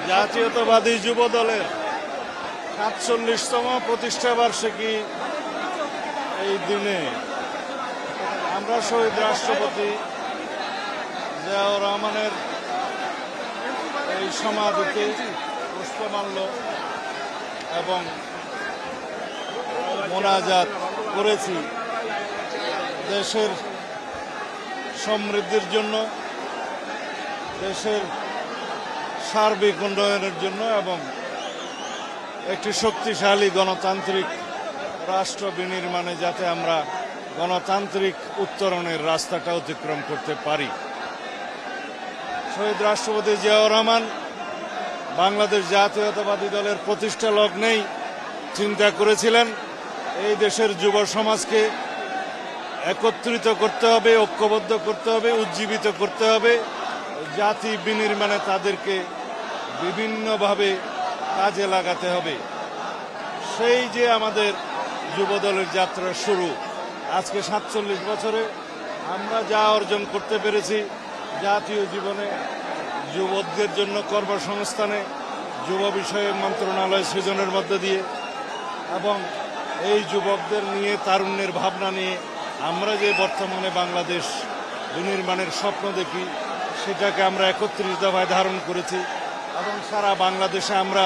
জাতীয়তাবাদী যুব দলের ৪৭তম প্রতিষ্ঠা বার্ষিকী এই দিনে আমরা শহীদ রাষ্ট্রপতি জিয়াউর রহমানের এই সমাধিতে পুষ্পমাল্য এবং মোনাজাত করেছি দেশের সমৃদ্ধির জন্য, দেশের সার্বিক উন্নয়নের জন্য এবং একটি শক্তিশালী গণতান্ত্রিক রাষ্ট্র বিনির্মাণে যাতে আমরা গণতান্ত্রিক উত্তরণের রাস্তাটা অতিক্রম করতে পারি। শহীদ রাষ্ট্রপতি জিয়াউর রহমান বাংলাদেশ জাতীয়তাবাদী দলের প্রতিষ্ঠা লগ্নেই চিন্তা করেছিলেন এই দেশের যুব সমাজকে একত্রিত করতে হবে, ঐক্যবদ্ধ করতে হবে, উজ্জীবিত করতে হবে, জাতি বিনির্মাণে তাদেরকে বিভিন্নভাবে কাজে লাগাতে হবে। সেই যে আমাদের যুবদলের যাত্রা শুরু, আজকে ৪৭ বছরে আমরা যা অর্জন করতে পেরেছি জাতীয় জীবনে, যুবকদের জন্য কর্মসংস্থানে, যুব বিষয়ে মন্ত্রণালয় সৃজনের মধ্য দিয়ে এবং এই যুবকদের নিয়ে তারুণ্যের ভাবনা নিয়ে আমরা যে বর্তমানে বাংলাদেশ বিনির্মাণের স্বপ্ন দেখি সেটাকে আমরা ৩১ দফায় ধারণ করেছি এবং সারা বাংলাদেশে আমরা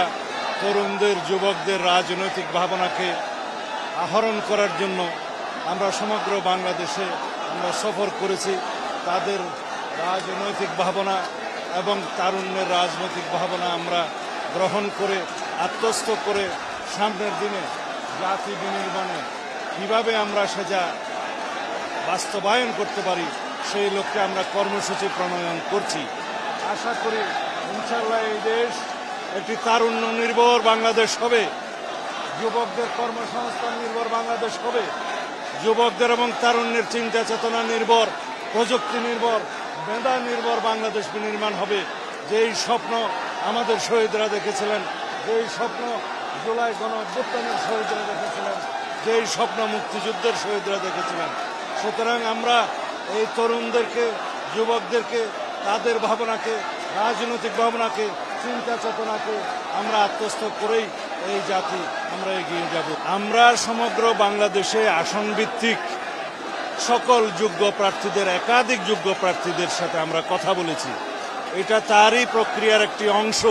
তরুণদের, যুবকদের রাজনৈতিক ভাবনাকে আহরণ করার জন্য আমরা সমগ্র বাংলাদেশে আমরা সফর করেছি। তাদের রাজনৈতিক ভাবনা এবং তারুণ্যের রাজনৈতিক ভাবনা আমরা গ্রহণ করে আত্মস্থ করে সামনের দিনে জাতি বিনির্মাণে কীভাবে আমরা সেটা বাস্তবায়ন করতে পারি সেই লক্ষ্যে আমরা কর্মসূচি প্রণয়ন করছি। আশা করি ইনশাআল্লাহ এই দেশ একটি তারুণ্য নির্ভর বাংলাদেশ হবে, যুবকদের কর্মসংস্থান নির্ভর বাংলাদেশ হবে, যুবকদের এবং তারুণ্যের চিন্তা চেতনা নির্ভর, প্রযুক্তি নির্ভর, মেধা নির্ভর বাংলাদেশ বিনির্মাণ হবে। যেই স্বপ্ন আমাদের শহীদরা দেখেছিলেন, যেই স্বপ্ন জুলাই গণ অভ্যুত্থানের শহীদরা দেখেছিলেন, যেই স্বপ্ন মুক্তিযুদ্ধের শহীদরা দেখেছিলেন। সুতরাং আমরা এই তরুণদেরকে, যুবকদেরকে, তাদের ভাবনাকে, রাজনৈতিক ভাবনাকে, চিন্তা চেতনাকে আমরা আত্মস্থ করেই এই জাতি আমরা এগিয়ে যাব। আমরা সমগ্র বাংলাদেশে আসনভিত্তিক সকল যোগ্য প্রার্থীদের, একাধিক যোগ্য প্রার্থীদের সাথে আমরা কথা বলেছি। এটা তারই প্রক্রিয়ার একটি অংশ।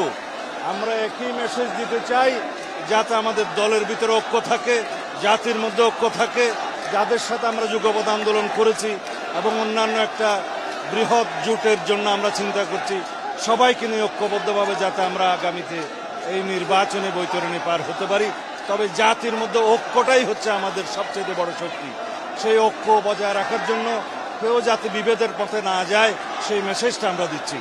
আমরা একই মেসেজ দিতে চাই যাতে আমাদের দলের ভিতরে ঐক্য থাকে, জাতির মধ্যে ঐক্য থাকে, যাদের সাথে আমরা যুগপৎ আন্দোলন করেছি এবং অন্যান্য একটা বৃহৎ জোটের জন্য আমরা চিন্তা করছি, সবাইকে নিয়ে ঐক্যবদ্ধভাবে যাতে আমরা আগামীতে এই নির্বাচনে বৈতরণী পার হতে পারি। তবে জাতির মধ্যে ঐক্যটাই হচ্ছে আমাদের সবচেয়ে বড় শক্তি। সেই ঐক্য বজায় রাখার জন্য কেউ যাতে বিভেদের পথে না যায় সেই মেসেজটা আমরা দিচ্ছি।